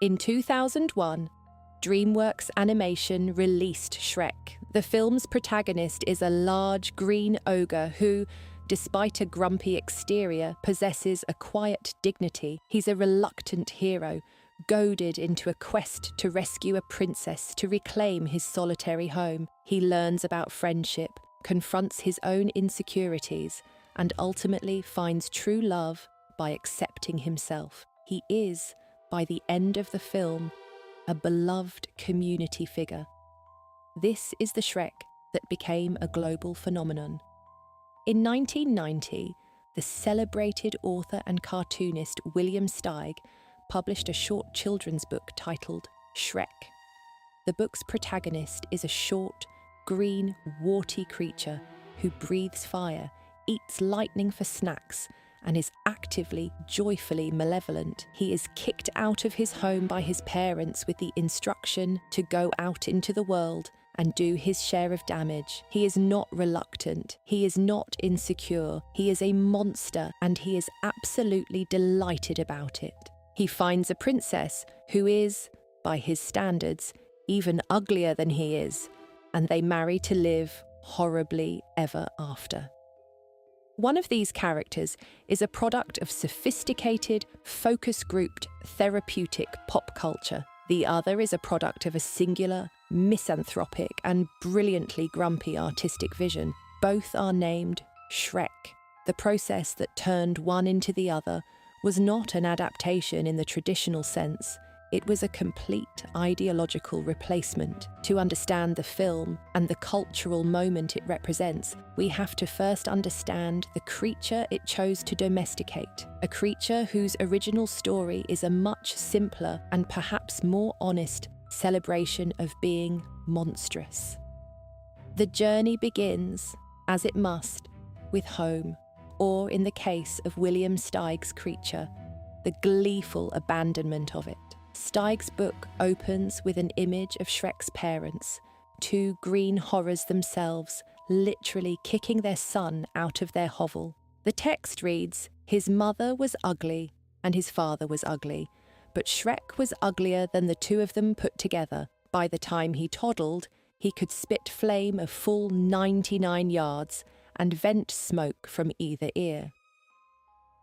In 2001, DreamWorks Animation released Shrek. The film's protagonist is a large green ogre who, despite a grumpy exterior, possesses a quiet dignity. He's a reluctant hero, goaded into a quest to rescue a princess to reclaim his solitary home. He learns about friendship, confronts his own insecurities, and ultimately finds true love by accepting himself. He is, by the end of the film, a beloved community figure. This is the Shrek that became a global phenomenon. In 1990, the celebrated author and cartoonist William Steig published a short children's book titled Shrek. The book's protagonist is a short, green, warty creature who breathes fire, eats lightning for snacks, and is actively, joyfully malevolent. He is kicked out of his home by his parents with the instruction to go out into the world and do his share of damage. He is not reluctant. He is not insecure. He is a monster, and he is absolutely delighted about it. He finds a princess who is, by his standards, even uglier than he is, and they marry to live horribly ever after. One of these characters is a product of sophisticated, focus-grouped, therapeutic pop culture. The other is a product of a singular, misanthropic, and brilliantly grumpy artistic vision. Both are named Shrek. The process that turned one into the other was not an adaptation in the traditional sense. It was a complete ideological replacement. To understand the film and the cultural moment it represents, we have to first understand the creature it chose to domesticate, a creature whose original story is a much simpler and perhaps more honest celebration of being monstrous. The journey begins, as it must, with home, or in the case of William Steig's creature, the gleeful abandonment of it. Steig's book opens with an image of Shrek's parents, two green horrors themselves, literally kicking their son out of their hovel. The text reads, "His mother was ugly and his father was ugly, but Shrek was uglier than the two of them put together. By the time he toddled, he could spit flame a full 99 yards and vent smoke from either ear."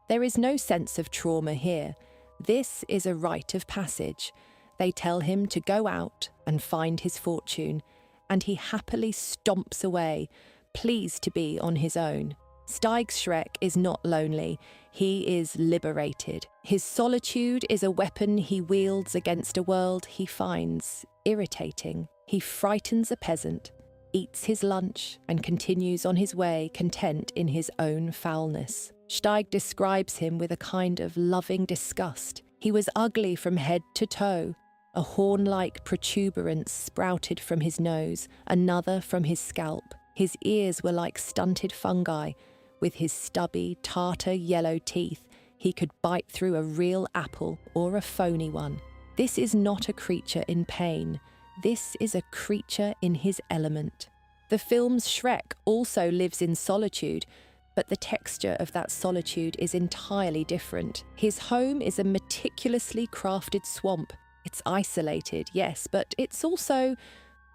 There is no sense of trauma here. This is a rite of passage. They tell him to go out and find his fortune, and he happily stomps away, pleased to be on his own. Steig's Shrek is not lonely. He is liberated. His solitude is a weapon he wields against a world he finds irritating. He frightens a peasant, eats his lunch, and continues on his way content in his own foulness. Steig describes him with a kind of loving disgust. He was ugly from head to toe. A horn-like protuberance sprouted from his nose, another from his scalp. His ears were like stunted fungi. With his stubby, tartar yellow teeth, he could bite through a real apple or a phony one. This is not a creature in pain. This is a creature in his element. The film's Shrek also lives in solitude, but the texture of that solitude is entirely different. His home is a meticulously crafted swamp. It's isolated, yes, but it's also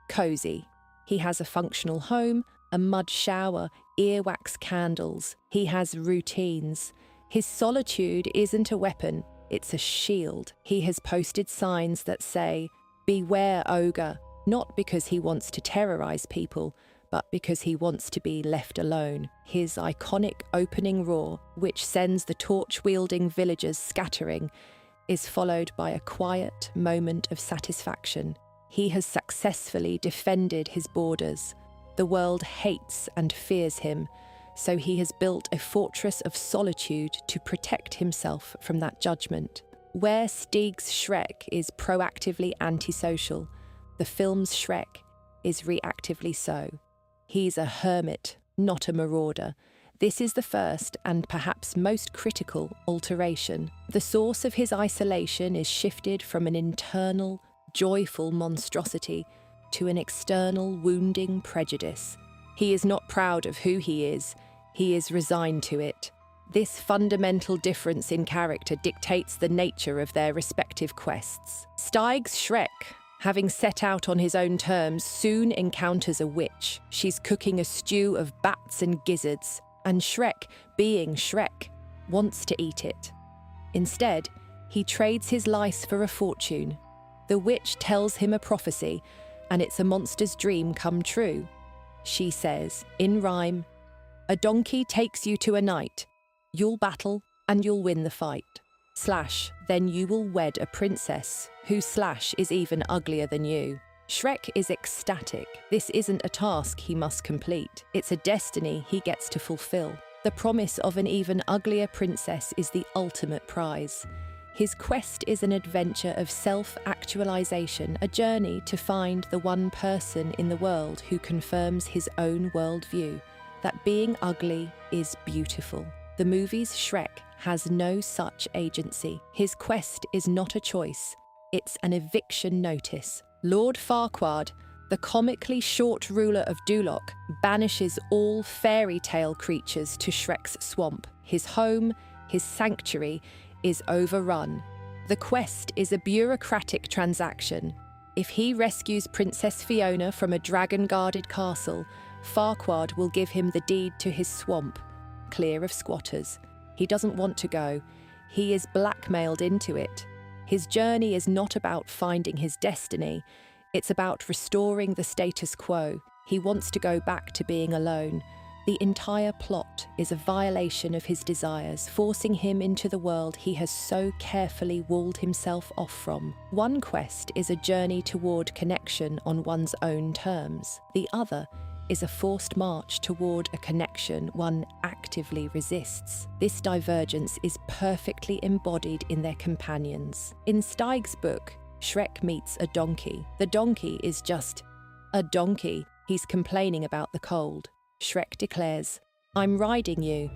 cozy. He has a functional home, a mud shower, earwax candles. He has routines. His solitude isn't a weapon, it's a shield. He has posted signs that say, "Beware ogre," not because he wants to terrorize people, but because he wants to be left alone. His iconic opening roar, which sends the torch-wielding villagers scattering, is followed by a quiet moment of satisfaction. He has successfully defended his borders. The world hates and fears him, so he has built a fortress of solitude to protect himself from that judgment. Where Steig's Shrek is proactively antisocial, the film's Shrek is reactively so. He's a hermit, not a marauder. This is the first and perhaps most critical alteration. The source of his isolation is shifted from an internal, joyful monstrosity to an external, wounding prejudice. He is not proud of who he is resigned to it. This fundamental difference in character dictates the nature of their respective quests. Steig's Shrek, having set out on his own terms, soon encounters a witch. She's cooking a stew of bats and gizzards, and Shrek, being Shrek, wants to eat it. Instead, he trades his lice for a fortune. The witch tells him a prophecy, and it's a monster's dream come true. She says, in rhyme, "A donkey takes you to a knight. You'll battle and you'll win the fight. / then you will wed a princess who / is even uglier than you." Shrek is ecstatic. This isn't a task he must complete. It's a destiny he gets to fulfill. The promise of an even uglier princess is the ultimate prize. His quest is an adventure of self-actualization, a journey to find the one person in the world who confirms his own worldview, that being ugly is beautiful. The movie's Shrek has no such agency. His quest is not a choice, it's an eviction notice. Lord Farquaad, the comically short ruler of Duloc, banishes all fairy tale creatures to Shrek's swamp. His home, his sanctuary, is overrun. The quest is a bureaucratic transaction. If he rescues Princess Fiona from a dragon-guarded castle, Farquaad will give him the deed to his swamp, clear of squatters. He doesn't want to go. He is blackmailed into it. His journey is not about finding his destiny. It's about restoring the status quo. He wants to go back to being alone. The entire plot is a violation of his desires, forcing him into the world he has so carefully walled himself off from. One quest is a journey toward connection on one's own terms. The other is a forced march toward a connection one actively resists. This divergence is perfectly embodied in their companions. In Steig's book, Shrek meets a donkey. The donkey is just a donkey. He's complaining about the cold. Shrek declares, "I'm riding you,"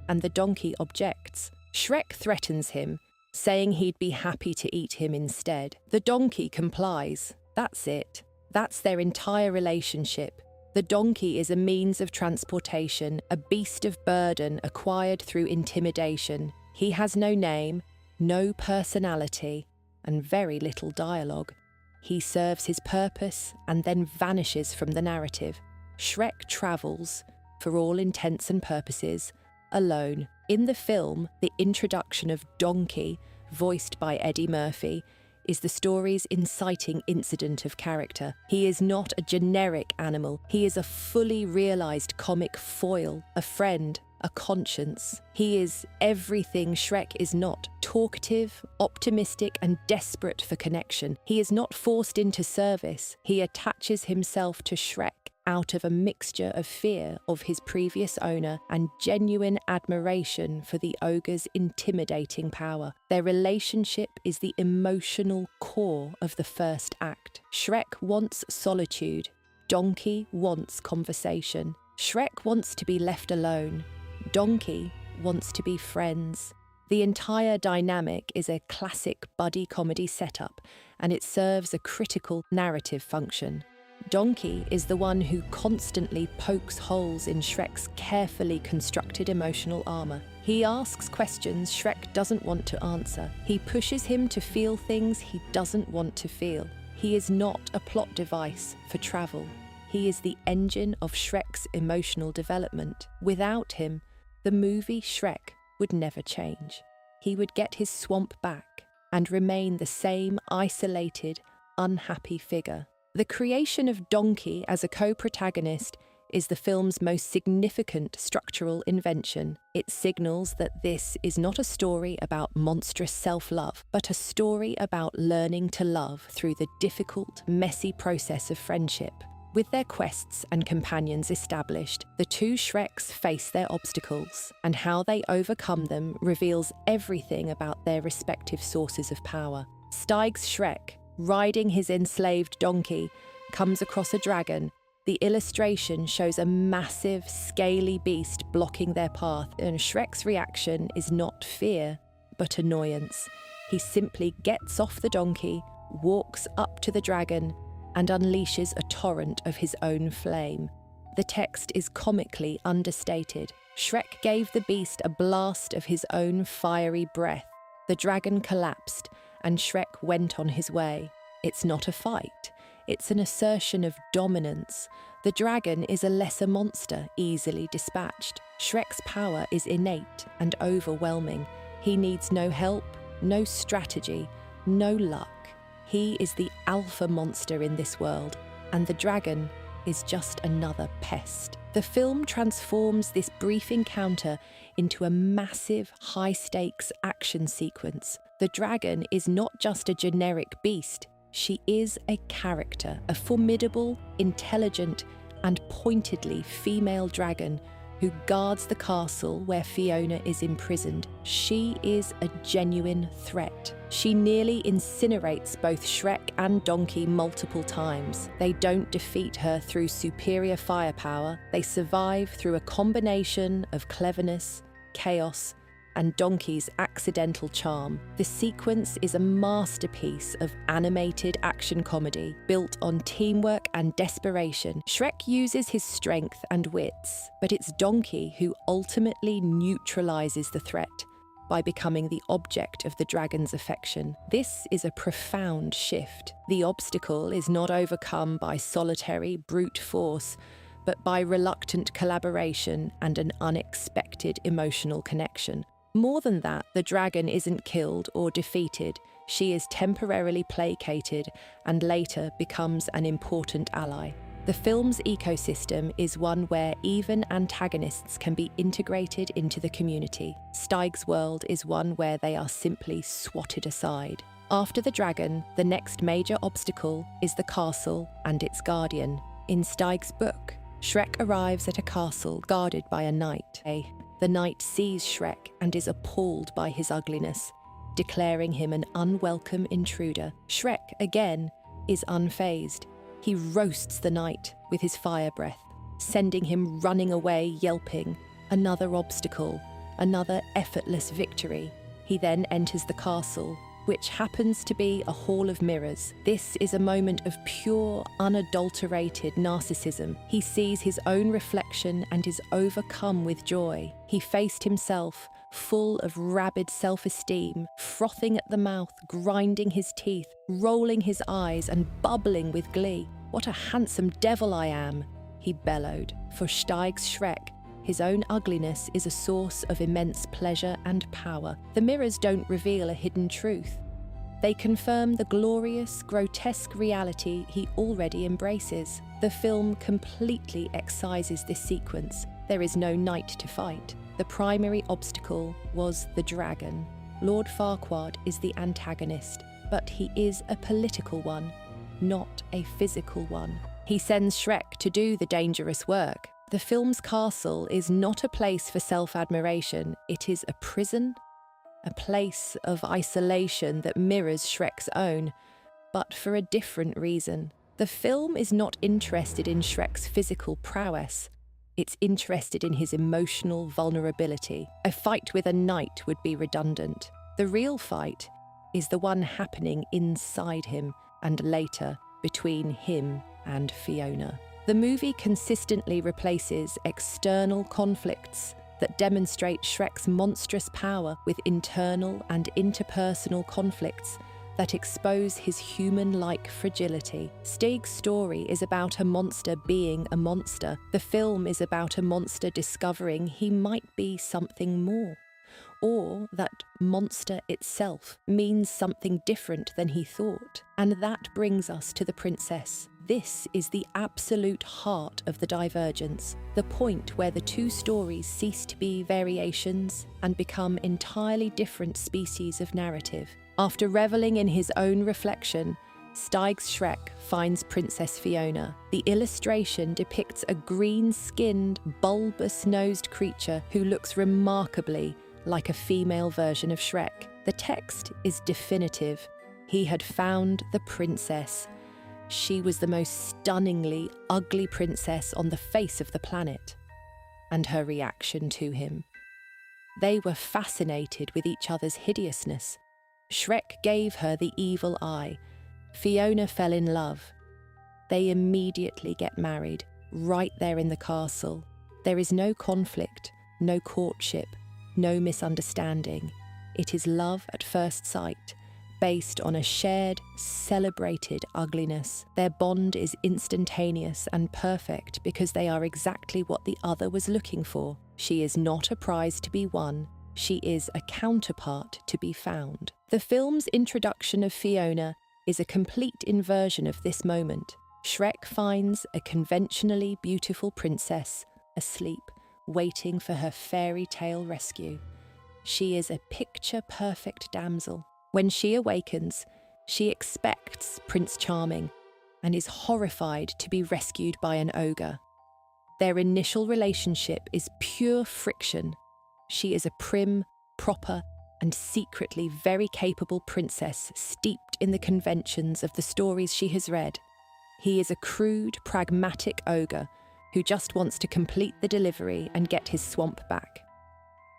and the donkey objects. Shrek threatens him, saying he'd be happy to eat him instead. The donkey complies. That's it. That's their entire relationship. The donkey is a means of transportation, a beast of burden acquired through intimidation. He has no name, no personality, and very little dialogue. He serves his purpose and then vanishes from the narrative. Shrek travels, for all intents and purposes, alone. In the film, the introduction of Donkey, voiced by Eddie Murphy, is the story's inciting incident of character. He is not a generic animal. He is a fully realised comic foil, a friend, a conscience. He is everything Shrek is not: talkative, optimistic, and desperate for connection. He is not forced into service. He attaches himself to Shrek out of a mixture of fear of his previous owner and genuine admiration for the ogre's intimidating power. Their relationship is the emotional core of the first act. Shrek wants solitude. Donkey wants conversation. Shrek wants to be left alone. Donkey wants to be friends. The entire dynamic is a classic buddy comedy setup, and it serves a critical narrative function. Donkey is the one who constantly pokes holes in Shrek's carefully constructed emotional armour. He asks questions Shrek doesn't want to answer. He pushes him to feel things he doesn't want to feel. He is not a plot device for travel. He is the engine of Shrek's emotional development. Without him, the movie Shrek would never change. He would get his swamp back and remain the same isolated, unhappy figure. The creation of Donkey as a co-protagonist is the film's most significant structural invention. It signals that this is not a story about monstrous self-love, but a story about learning to love through the difficult, messy process of friendship. With their quests and companions established, the two Shreks face their obstacles, and how they overcome them reveals everything about their respective sources of power. Steig's Shrek, riding his enslaved donkey, comes across a dragon. The illustration shows a massive, scaly beast blocking their path, and Shrek's reaction is not fear, but annoyance. He simply gets off the donkey, walks up to the dragon, and unleashes a torrent of his own flame. The text is comically understated. Shrek gave the beast a blast of his own fiery breath. The dragon collapsed, and Shrek went on his way. It's not a fight. It's an assertion of dominance. The dragon is a lesser monster, easily dispatched. Shrek's power is innate and overwhelming. He needs no help, no strategy, no luck. He is the alpha monster in this world, and the dragon is just another pest. The film transforms this brief encounter into a massive, high-stakes action sequence. The dragon is not just a generic beast. She is a character, a formidable, intelligent, and pointedly female dragon who guards the castle where Fiona is imprisoned. She is a genuine threat. She nearly incinerates both Shrek and Donkey multiple times. They don't defeat her through superior firepower. They survive through a combination of cleverness, chaos, and Donkey's accidental charm. The sequence is a masterpiece of animated action comedy built on teamwork and desperation. Shrek uses his strength and wits, but it's Donkey who ultimately neutralizes the threat by becoming the object of the dragon's affection. This is a profound shift. The obstacle is not overcome by solitary brute force, but by reluctant collaboration and an unexpected emotional connection. More than that, the dragon isn't killed or defeated. She is temporarily placated and later becomes an important ally. The film's ecosystem is one where even antagonists can be integrated into the community. Steig's world is one where they are simply swatted aside. After the dragon, the next major obstacle is the castle and its guardian. In Steig's book, Shrek arrives at a castle guarded by a knight. The knight sees Shrek and is appalled by his ugliness, declaring him an unwelcome intruder. Shrek, again, is unfazed. He roasts the knight with his fire breath, sending him running away yelping. Another obstacle, another effortless victory. He then enters the castle, which happens to be a hall of mirrors. This is a moment of pure, unadulterated narcissism. He sees his own reflection and is overcome with joy. He faced himself, full of rabid self-esteem, frothing at the mouth, grinding his teeth, rolling his eyes and bubbling with glee. "What a handsome devil I am," he bellowed. For Steig's Shrek, his own ugliness is a source of immense pleasure and power. The mirrors don't reveal a hidden truth. They confirm the glorious, grotesque reality he already embraces. The film completely excises this sequence. There is no knight to fight. The primary obstacle was the dragon. Lord Farquaad is the antagonist, but he is a political one, not a physical one. He sends Shrek to do the dangerous work. The film's castle is not a place for self-admiration. It is a prison, a place of isolation that mirrors Shrek's own, but for a different reason. The film is not interested in Shrek's physical prowess. It's interested in his emotional vulnerability. A fight with a knight would be redundant. The real fight is the one happening inside him and later between him and Fiona. The movie consistently replaces external conflicts that demonstrate Shrek's monstrous power with internal and interpersonal conflicts that expose his human-like fragility. Steig's story is about a monster being a monster. The film is about a monster discovering he might be something more, or that monster itself means something different than he thought. And that brings us to the princess. This is the absolute heart of the divergence, the point where the two stories cease to be variations and become entirely different species of narrative. After reveling in his own reflection, Steig's Shrek finds Princess Fiona. The illustration depicts a green-skinned, bulbous-nosed creature who looks remarkably like a female version of Shrek. The text is definitive. He had found the princess. She was the most stunningly ugly princess on the face of the planet. And her reaction to him. They were fascinated with each other's hideousness. Shrek gave her the evil eye. Fiona fell in love. They immediately get married, right there in the castle. There is no conflict, no courtship, no misunderstanding. It is love at first sight, based on a shared, celebrated ugliness. Their bond is instantaneous and perfect because they are exactly what the other was looking for. She is not a prize to be won. She is a counterpart to be found. The film's introduction of Fiona is a complete inversion of this moment. Shrek finds a conventionally beautiful princess asleep, waiting for her fairy tale rescue. She is a picture-perfect damsel. When she awakens, she expects Prince Charming and is horrified to be rescued by an ogre. Their initial relationship is pure friction. She is a prim, proper, and secretly very capable princess steeped in the conventions of the stories she has read. He is a crude, pragmatic ogre who just wants to complete the delivery and get his swamp back.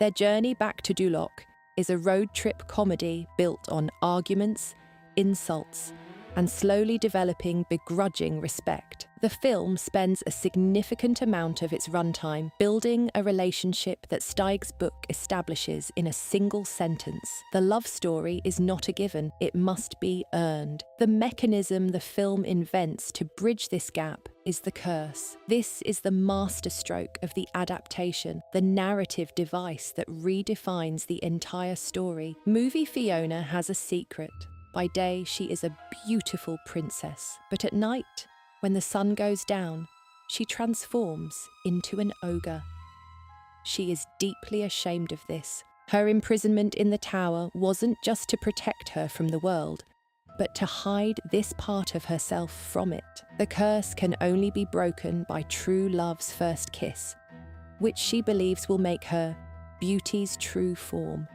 Their journey back to Duloc is a road trip comedy built on arguments, insults, and slowly developing begrudging respect. The film spends a significant amount of its runtime building a relationship that Steig's book establishes in a single sentence. The love story is not a given, it must be earned. The mechanism the film invents to bridge this gap is the curse. This is the masterstroke of the adaptation, the narrative device that redefines the entire story. Movie Fiona has a secret. By day, she is a beautiful princess, but at night, when the sun goes down, she transforms into an ogre. She is deeply ashamed of this. Her imprisonment in the tower wasn't just to protect her from the world, but to hide this part of herself from it. The curse can only be broken by true love's first kiss, which she believes will make her beauty's true form.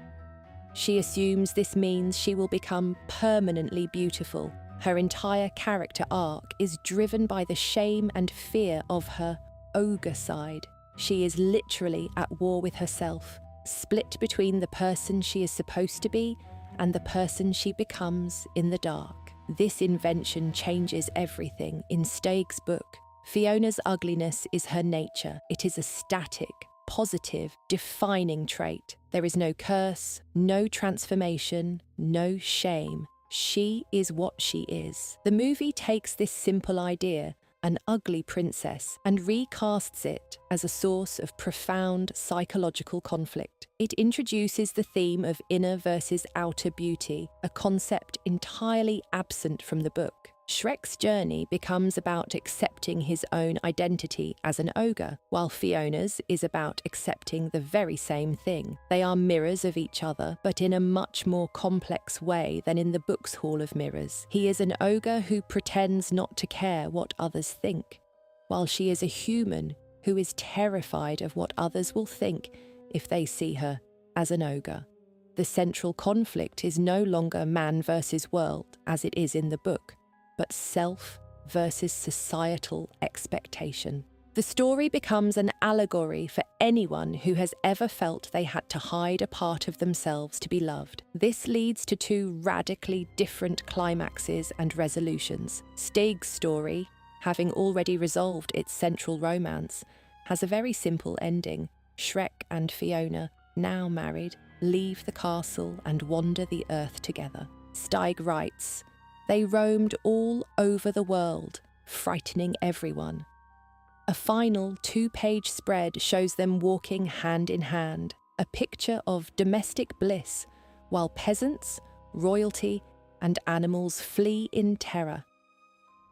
She assumes this means she will become permanently beautiful. Her entire character arc is driven by the shame and fear of her ogre side. She is literally at war with herself, split between the person she is supposed to be and the person she becomes in the dark. This invention changes everything. In Steig's book, Fiona's ugliness is her nature. It is a static, positive, defining trait. There is no curse, no transformation, no shame. She is what she is. The movie takes this simple idea, an ugly princess, and recasts it as a source of profound psychological conflict. It introduces the theme of inner versus outer beauty, a concept entirely absent from the book. Shrek's journey becomes about accepting his own identity as an ogre, while Fiona's is about accepting the very same thing. They are mirrors of each other, but in a much more complex way than in the book's Hall of Mirrors. He is an ogre who pretends not to care what others think, while she is a human who is terrified of what others will think if they see her as an ogre. The central conflict is no longer man versus world, as it is in the book, but self versus societal expectation. The story becomes an allegory for anyone who has ever felt they had to hide a part of themselves to be loved. This leads to two radically different climaxes and resolutions. Steig's story, having already resolved its central romance, has a very simple ending. Shrek and Fiona, now married, leave the castle and wander the earth together. Steig writes, "They roamed all over the world, frightening everyone. A final 2-page spread shows them walking hand in hand, a picture of domestic bliss, while peasants, royalty, and animals flee in terror."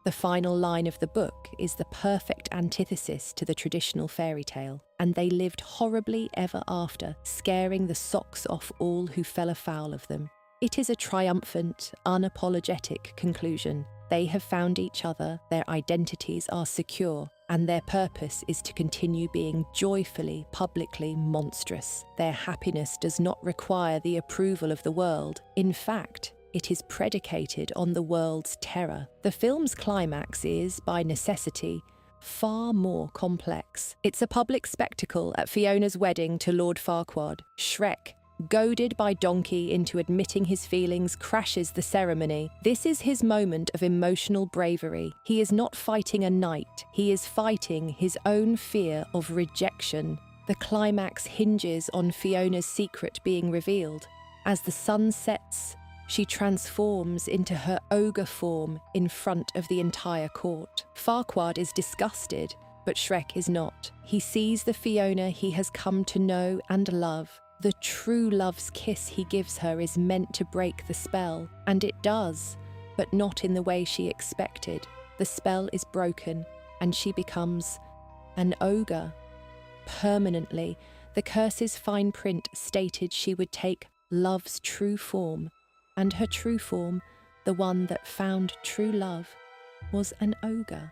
The final line of the book is the perfect antithesis to the traditional fairy tale, and they lived horribly ever after, scaring the socks off all who fell afoul of them. It is a triumphant, unapologetic conclusion. They have found each other, their identities are secure, and their purpose is to continue being joyfully, publicly monstrous. Their happiness does not require the approval of the world. In fact, it is predicated on the world's terror. The film's climax is, by necessity, far more complex. It's a public spectacle at Fiona's wedding to Lord Farquaad. Shrek, goaded by Donkey into admitting his feelings, crashes the ceremony. This is his moment of emotional bravery. He is not fighting a knight, he is fighting his own fear of rejection. The climax hinges on Fiona's secret being revealed. As the sun sets she transforms into her ogre form in front of the entire court. Farquaad is disgusted, but Shrek is not. He sees the Fiona he has come to know and love. The true love's kiss he gives her is meant to break the spell, and it does, but not in the way she expected. The spell is broken, and she becomes an ogre. Permanently, the curse's fine print stated she would take love's true form, and her true form, the one that found true love, was an ogre.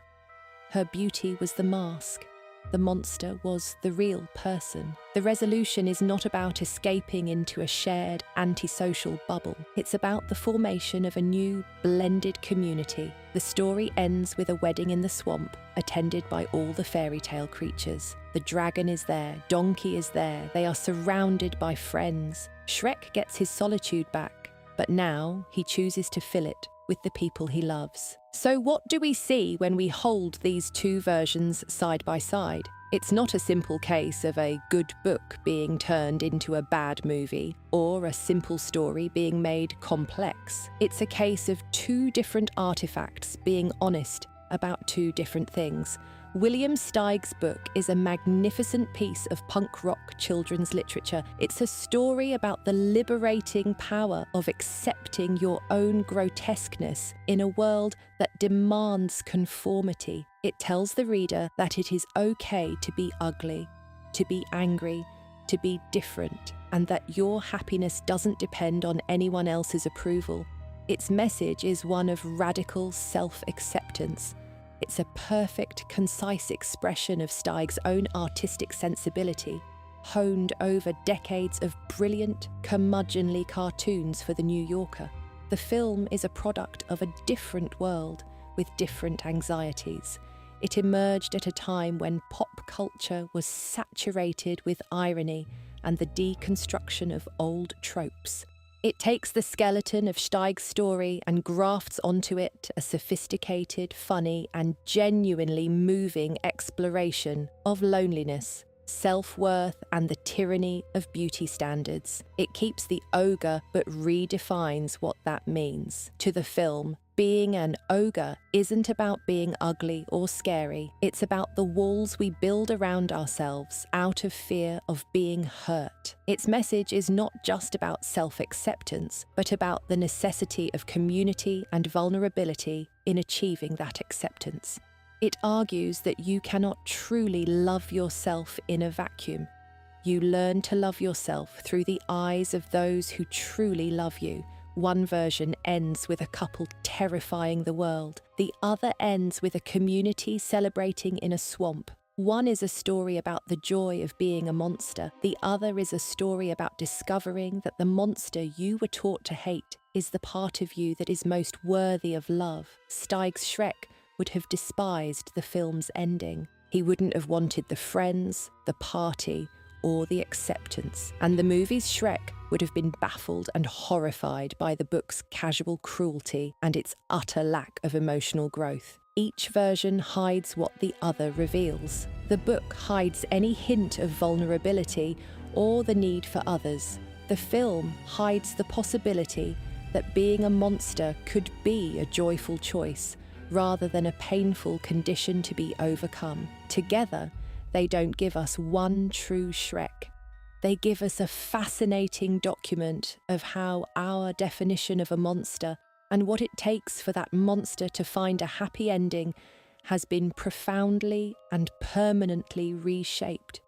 Her beauty was the mask. The monster was the real person. The resolution is not about escaping into a shared antisocial bubble. It's about the formation of a new, blended community. The story ends with a wedding in the swamp, attended by all the fairy tale creatures. The dragon is there, Donkey is there, they are surrounded by friends. Shrek gets his solitude back, but now he chooses to fill it with the people he loves. So what do we see when we hold these two versions side by side? It's not a simple case of a good book being turned into a bad movie, or a simple story being made complex. It's a case of two different artifacts being honest about two different things. William Steig's book is a magnificent piece of punk rock children's literature. It's a story about the liberating power of accepting your own grotesqueness in a world that demands conformity. It tells the reader that it is okay to be ugly, to be angry, to be different, and that your happiness doesn't depend on anyone else's approval. Its message is one of radical self-acceptance. It's a perfect, concise expression of Steig's own artistic sensibility, honed over decades of brilliant, curmudgeonly cartoons for The New Yorker. The film is a product of a different world with different anxieties. It emerged at a time when pop culture was saturated with irony and the deconstruction of old tropes. It takes the skeleton of Steig's story and grafts onto it a sophisticated, funny, and genuinely moving exploration of loneliness, self-worth, and the tyranny of beauty standards. It keeps the ogre but redefines what that means. To the film, being an ogre isn't about being ugly or scary. It's about the walls we build around ourselves out of fear of being hurt. Its message is not just about self-acceptance, but about the necessity of community and vulnerability in achieving that acceptance. It argues that you cannot truly love yourself in a vacuum. You learn to love yourself through the eyes of those who truly love you. One version ends with a couple terrifying the world. The other ends with a community celebrating in a swamp. One is a story about the joy of being a monster. The other is a story about discovering that the monster you were taught to hate is the part of you that is most worthy of love. Steig's Shrek would have despised the film's ending. He wouldn't have wanted the friends, the party, or the acceptance. And the movie's Shrek would have been baffled and horrified by the book's casual cruelty and its utter lack of emotional growth. Each version hides what the other reveals. The book hides any hint of vulnerability or the need for others. The film hides the possibility that being a monster could be a joyful choice rather than a painful condition to be overcome. Together, they don't give us one true Shrek. They give us a fascinating document of how our definition of a monster and what it takes for that monster to find a happy ending has been profoundly and permanently reshaped.